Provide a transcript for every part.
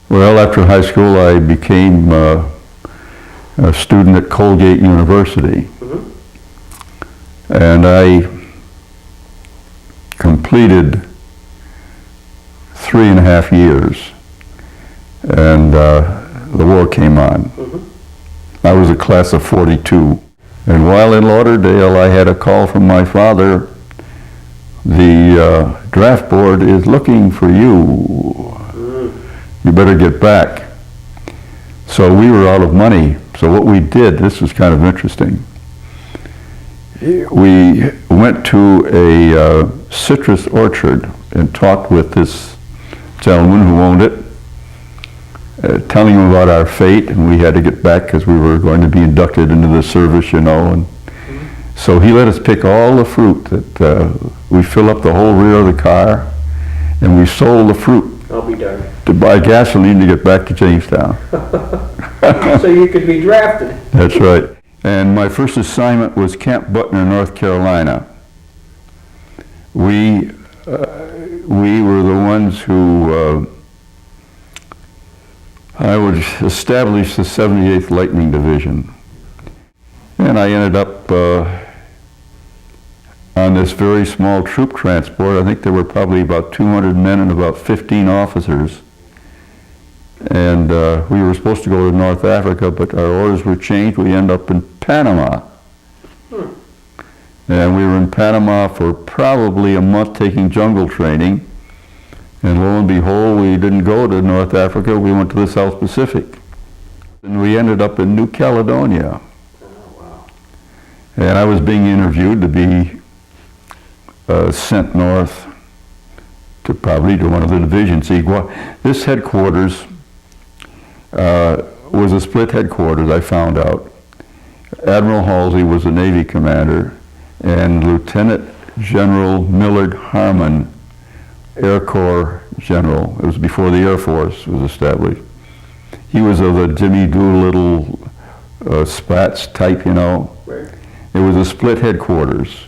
Well, after high school, I became a student at Colgate University. And I completed 3.5 years, and the war came on. I was a class of 42. And while in Lauderdale, I had a call from my father. The draft board is looking for you. You better get back. So we were out of money. So what we did, this was kind of interesting. We went to a citrus orchard and talked with this gentleman who owned it, telling him about our fate, and we had to get back because we were going to be inducted into the service, you know. And so he let us pick all the fruit that we fill up the whole rear of the car, and we sold the fruit. I'll be darned. To buy gasoline to get back to Jamestown. So you could be drafted. That's right. And my first assignment was Camp Butner, North Carolina. We were the ones who I would establish the 78th Lightning Division. And I ended up on this very small troop transport. I think there were probably about 200 men and about 15 officers. And we were supposed to go to North Africa, but our orders were changed. We ended up in Panama. And we were in Panama for probably a month taking jungle training. And lo and behold, we didn't go to North Africa, we went to the South Pacific. And we ended up in New Caledonia. And I was being interviewed to be sent north to probably to one of the divisions. See, this headquarters was a split headquarters, I found out. Admiral Halsey was the Navy commander, and Lieutenant General Millard Harmon, Air Corps General. It was before the Air Force was established. He was of the Jimmy Doolittle spats type, you know. Right. It was a split headquarters.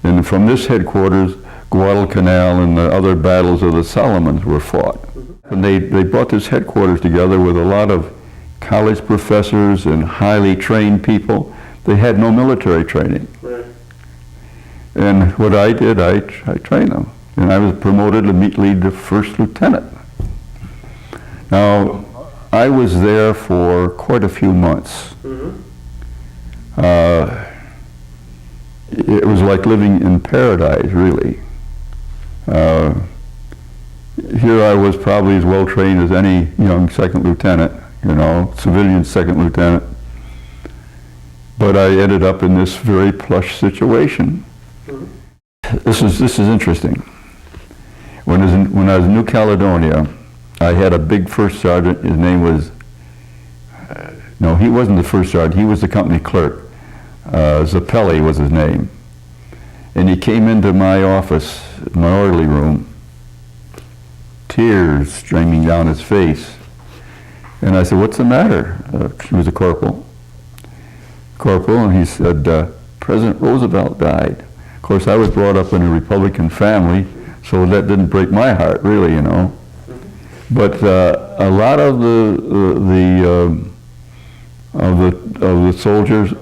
And from this headquarters, Guadalcanal and the other battles of the Solomons were fought. And they brought this headquarters together with a lot of college professors and highly trained people. They had no military training. Right. And what I did, I trained them. And I was promoted immediately to first lieutenant. Now, I was there for quite a few months. It was like living in paradise, really. Here I was probably as well trained as any young second lieutenant, you know, civilian second lieutenant. But I ended up in this very plush situation. This is interesting. When I was in New Caledonia, I had a big first sergeant. His name was, no, he wasn't the first sergeant. He was the company clerk. Zappelli was his name. And he came into my office, my orderly room, tears streaming down his face. And I said, "What's the matter?" He was a corporal. And he said, "President Roosevelt died." Of course, I was brought up in a Republican family, so that didn't break my heart, really, you know. But a lot of the soldiers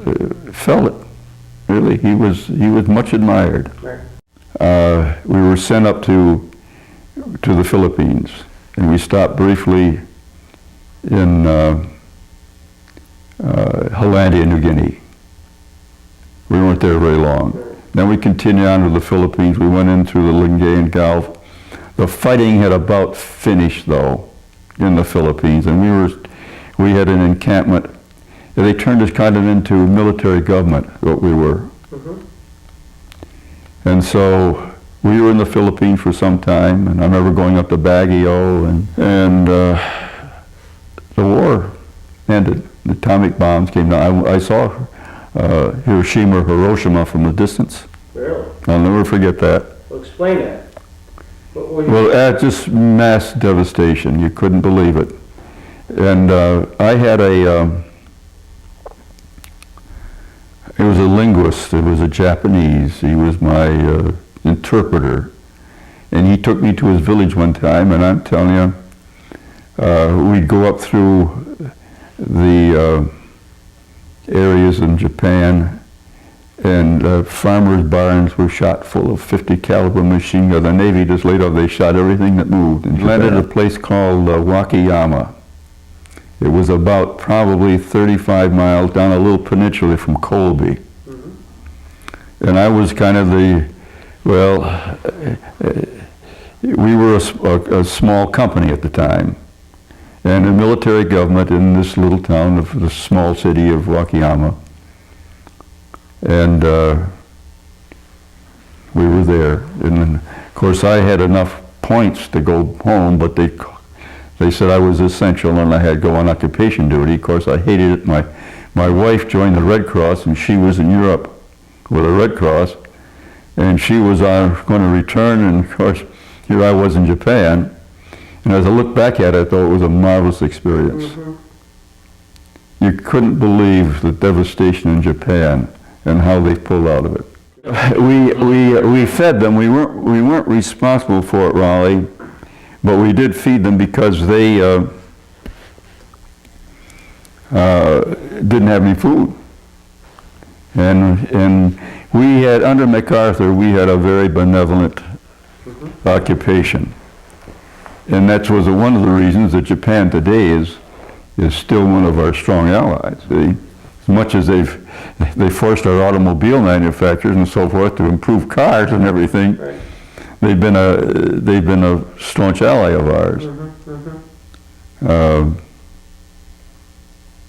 felt it. Really, he was much admired. We were sent up to the Philippines, and we stopped briefly in Hollandia, New Guinea. We weren't there very long. Then we continued on to the Philippines. We went in through the Lingayen Gulf. The fighting had about finished, though, in the Philippines, and we had an encampment. They turned us kind of into military government, what we were. And so we were in the Philippines for some time, and I remember going up to Baguio, and the war ended. The atomic bombs came down. I saw Hiroshima from a distance. Really? I'll never forget that. Well, explain that. Well, just mass devastation. You couldn't believe it. And I had it was a linguist. It was a Japanese. He was my interpreter. And he took me to his village one time, and I'm telling you, we'd go up through the areas in Japan, and farmers' barns were shot full of 50 caliber machine gun. The Navy just laid off, they shot everything that moved. And landed at a place called Wakayama. It was about probably 35 miles down a little peninsula from Colby. And I was kind of the, well, we were a small company at the time. And the military government in this little town of the small city of Wakayama. And we were there. And then, of course, I had enough points to go home, but they said I was essential and I had to go on occupation duty. Of course, I hated it. My wife joined the Red Cross, and she was in Europe with the Red Cross, and she was going to return, and of course, here I was in Japan. And as I look back at it, I thought it was a marvelous experience. You couldn't believe the devastation in Japan and how they pulled out of it. We fed them. We weren't responsible for it, Raleigh, but we did feed them because they didn't have any food. And we had, under MacArthur, we had a very benevolent occupation. And that was one of the reasons that Japan today is still one of our strong allies. As much as they forced our automobile manufacturers and so forth to improve cars and everything, right. they've been a staunch ally of ours.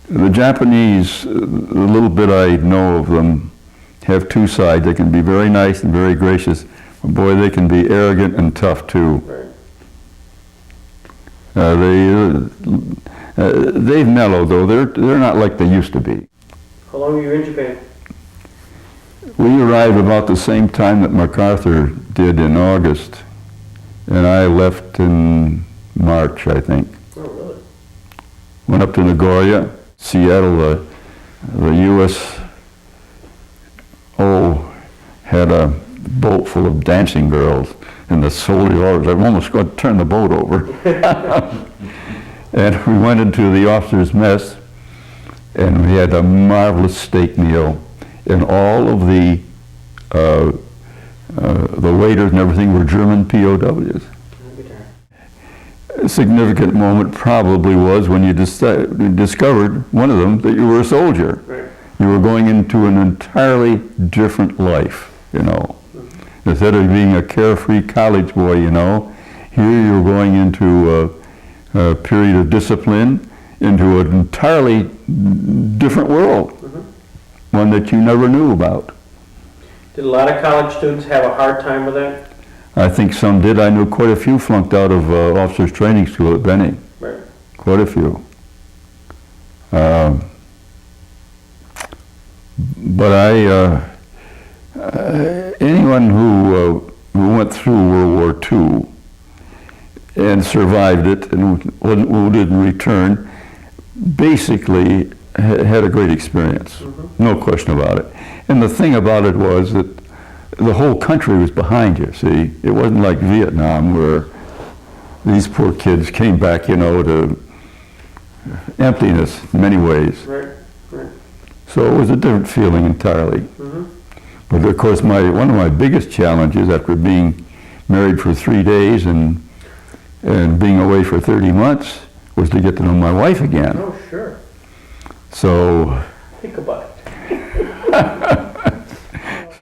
The Japanese, the little bit I know of them, have two sides. They can be very nice and very gracious, but boy, they can be arrogant and tough too. Right. They've mellowed though. They're not like they used to be. How long were you in Japan? We arrived about the same time that MacArthur did in August, and I left in March, I think. Oh, really? Went up to Nagoya, Seattle. The USO had a boat full of dancing girls. And the soldier orders, I'm almost going to turn the boat over. And we went into the officers' mess, and we had a marvelous steak meal, and all of the waiters and everything were German POWs. A significant moment probably was when you discovered, one of them, that you were a soldier. Right. You were going into an entirely different life, you know. Instead of being a carefree college boy, you know, here you're going into a period of discipline, into an entirely different world, one that you never knew about. Did a lot of college students have a hard time with that? I think some did. I knew quite a few flunked out of officers' training school at Benny. Right. Quite a few. But anyone who went through World War II and survived it and wasn't wounded and returned basically had a great experience. No question about it. And the thing about it was that the whole country was behind you, see. It wasn't like Vietnam where these poor kids came back, you know, to emptiness in many ways. Right, right. So it was a different feeling entirely. But of course, one of my biggest challenges after being married for 3 days and being away for 30 months was to get to know my wife again. Oh, sure. So think about